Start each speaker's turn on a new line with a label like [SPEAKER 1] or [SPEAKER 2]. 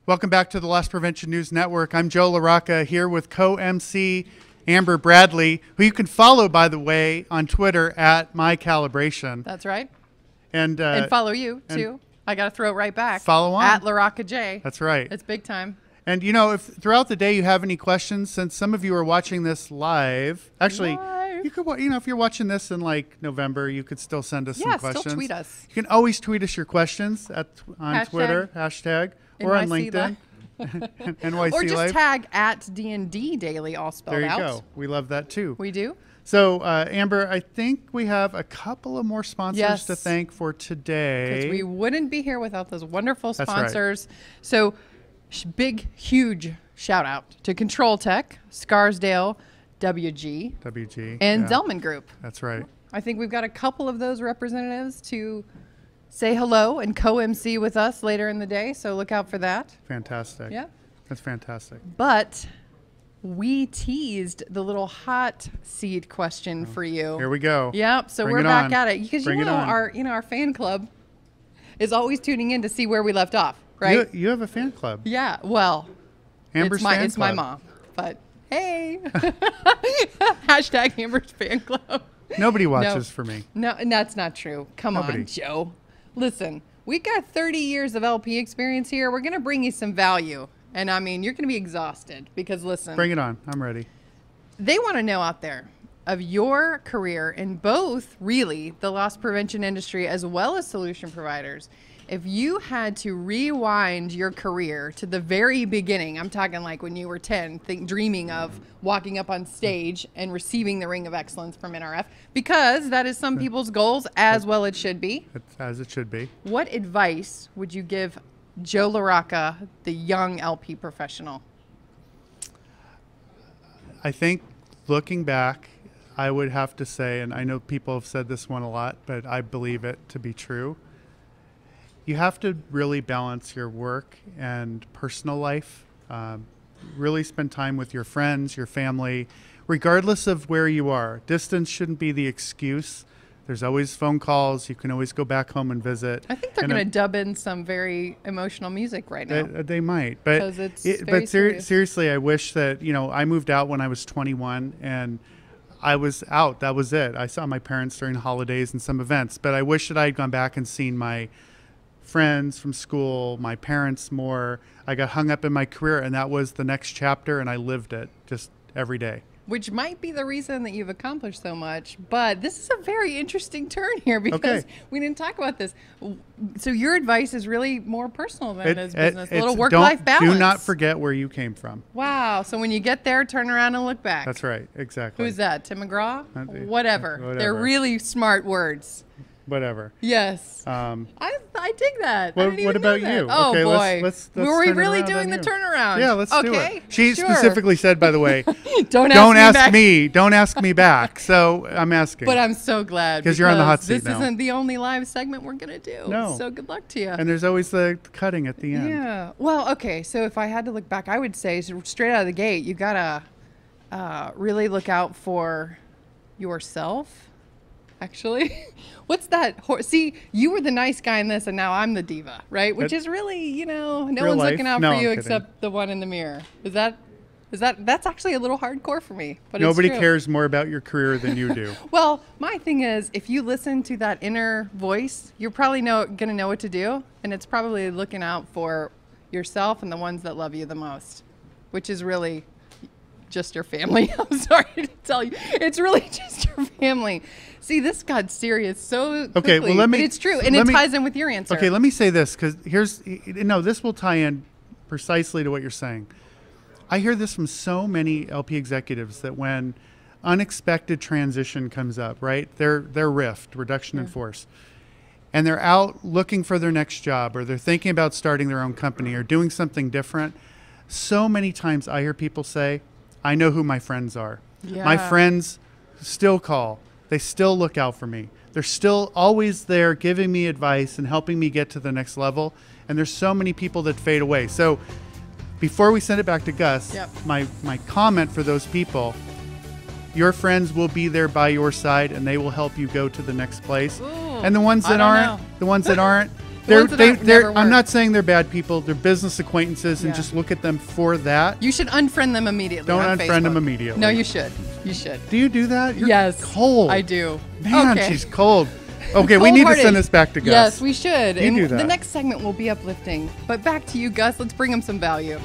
[SPEAKER 1] Welcome back to the Loss Prevention News Network. I'm Joe LaRocca here with co-MC Amber Bradley, who you can follow, by the way, on Twitter at MyCalibration.
[SPEAKER 2] That's right.
[SPEAKER 1] And
[SPEAKER 2] follow you, too. I got to throw it right back.
[SPEAKER 1] Follow on.
[SPEAKER 2] At LaRocca J.
[SPEAKER 1] That's right.
[SPEAKER 2] It's big time. And,
[SPEAKER 1] you know, if throughout the day you have any questions, since some of you are watching this live, actually, you could, you know, if you're watching this in like November, you could still send us some questions.
[SPEAKER 2] Still tweet us.
[SPEAKER 1] You can always tweet us your questions on Twitter, hashtag, or on LinkedIn. NYC
[SPEAKER 2] or just
[SPEAKER 1] Live.
[SPEAKER 2] tag at D&D Daily, all spelled out.
[SPEAKER 1] There you go. We love that too.
[SPEAKER 2] We do.
[SPEAKER 1] So, Amber, I think we have a couple of more sponsors to thank for today.
[SPEAKER 2] Because we wouldn't be here without those wonderful sponsors.
[SPEAKER 1] Right.
[SPEAKER 2] So, big, huge shout out to Control Tech, Scarsdale, WG, and Zelman Group.
[SPEAKER 1] That's right.
[SPEAKER 2] I think we've got a couple of those representatives to say hello and co-MC with us later in the day, so look out for that.
[SPEAKER 1] Fantastic.
[SPEAKER 2] Yeah.
[SPEAKER 1] That's fantastic.
[SPEAKER 2] But we teased the little hot seat question for you.
[SPEAKER 1] Here we go.
[SPEAKER 2] Yep. So we're back at it because our fan club is always tuning in to see where we left off, right?
[SPEAKER 1] You have a fan club.
[SPEAKER 2] Yeah. Well,
[SPEAKER 1] Amber's
[SPEAKER 2] it's my mom, but hey, hashtag Amber's fan club.
[SPEAKER 1] Nobody watches for me.
[SPEAKER 2] No, that's not true. Come on, Joe. Listen, we got 30 years of LP experience here. We're going to bring you some value. And I mean, you're going to be exhausted because listen.
[SPEAKER 1] Bring it on. I'm ready.
[SPEAKER 2] They want to know out there of your career in both really the loss prevention industry as well as solution providers. If you had to rewind your career to the very beginning, I'm talking like when you were 10, dreaming of walking up on stage and receiving the Ring of Excellence from NRF, because that is some people's goals, as well it should be.
[SPEAKER 1] As it should be.
[SPEAKER 2] What advice would you give Joe LaRocca, the young LP professional?
[SPEAKER 1] I think looking back, I would have to say, and I know people have said this one a lot, but I believe it to be true. You have to really balance your work and personal life. Really spend time with your friends, your family, regardless of where you are. Distance shouldn't be the excuse. There's always phone calls. You can always go back home and visit.
[SPEAKER 2] I think they're going to dub in some very emotional music right now.
[SPEAKER 1] They might, but seriously, I wish that, you know, I moved out when I was 21 and I was out. That was it. I saw my parents during holidays and some events, but I wish that I had gone back and seen my friends from school, my parents more. I got hung up in my career, and that was the next chapter, and I lived it just every day.
[SPEAKER 2] Which might be the reason that you've accomplished so much, but this is a very interesting turn here because we didn't talk about this. So your advice is really more personal than it is business. A little work-life balance.
[SPEAKER 1] Do not forget where you came from.
[SPEAKER 2] Wow. So when you get there, turn around and look back.
[SPEAKER 1] That's right. Exactly.
[SPEAKER 2] Who's that? Tim McGraw? Whatever. They're really smart words.
[SPEAKER 1] Whatever.
[SPEAKER 2] Yes. I dig that.
[SPEAKER 1] What about you?
[SPEAKER 2] Oh,
[SPEAKER 1] okay,
[SPEAKER 2] boy.
[SPEAKER 1] Let's
[SPEAKER 2] were we really doing the turnaround?
[SPEAKER 1] Yeah, let's do it. She
[SPEAKER 2] sure.
[SPEAKER 1] specifically said, by the way,
[SPEAKER 2] don't
[SPEAKER 1] ask me back. So I'm asking.
[SPEAKER 2] But I'm so glad
[SPEAKER 1] because you're on the hot seat
[SPEAKER 2] this
[SPEAKER 1] now.
[SPEAKER 2] Isn't the only live segment we're going to do.
[SPEAKER 1] No.
[SPEAKER 2] So good luck to you.
[SPEAKER 1] And there's always the cutting at the end.
[SPEAKER 2] Yeah. Well, okay. So if I had to look back, I would say straight out of the gate, you got to really look out for yourself. Actually, what's that? See, you were the nice guy in this, and now I'm the diva, right? Which is really, you know, no one's looking out for you except the one in the mirror. That's actually a little hardcore for me, but
[SPEAKER 1] nobody
[SPEAKER 2] it's true.
[SPEAKER 1] cares more about your career than you do.
[SPEAKER 2] Well, my thing is, if you listen to that inner voice, you're probably going to know what to do, and it's probably looking out for yourself and the ones that love you the most, which is really just your family. I'm sorry to tell you, it's really just your family. See, this got serious so quickly.
[SPEAKER 1] Okay, well,
[SPEAKER 2] but it's true, and it ties in with your answer.
[SPEAKER 1] Okay, let me say this, because this will tie in precisely to what you're saying. I hear this from so many LP executives that when unexpected transition comes up, right? Their RIF, reduction in force, and they're out looking for their next job, or they're thinking about starting their own company or doing something different. So many times I hear people say, I know who my friends are. Yeah. My friends still call. They still look out for me. They're still always there giving me advice and helping me get to the next level. And there's so many people that fade away. So before we send it back to Gus, my comment for those people, your friends will be there by your side and they will help you go to the next place. Ooh, and the ones that aren't,
[SPEAKER 2] ones that have never
[SPEAKER 1] I'm
[SPEAKER 2] worked.
[SPEAKER 1] not saying they're bad people. They're business acquaintances, and
[SPEAKER 2] Yeah.
[SPEAKER 1] just look at them for that.
[SPEAKER 2] You should unfriend them immediately.
[SPEAKER 1] Don't
[SPEAKER 2] on
[SPEAKER 1] unfriend them
[SPEAKER 2] Facebook.
[SPEAKER 1] immediately.
[SPEAKER 2] No, you should. You should.
[SPEAKER 1] Do you do that? You're
[SPEAKER 2] Yes.
[SPEAKER 1] cold.
[SPEAKER 2] I do.
[SPEAKER 1] Man,
[SPEAKER 2] Okay.
[SPEAKER 1] she's cold. Okay, we need to
[SPEAKER 2] Cold-hearted.
[SPEAKER 1] send this back to Gus.
[SPEAKER 2] Yes, we should.
[SPEAKER 1] You
[SPEAKER 2] And
[SPEAKER 1] do that.
[SPEAKER 2] the next segment will be uplifting. But back to you, Gus. Let's bring him some value.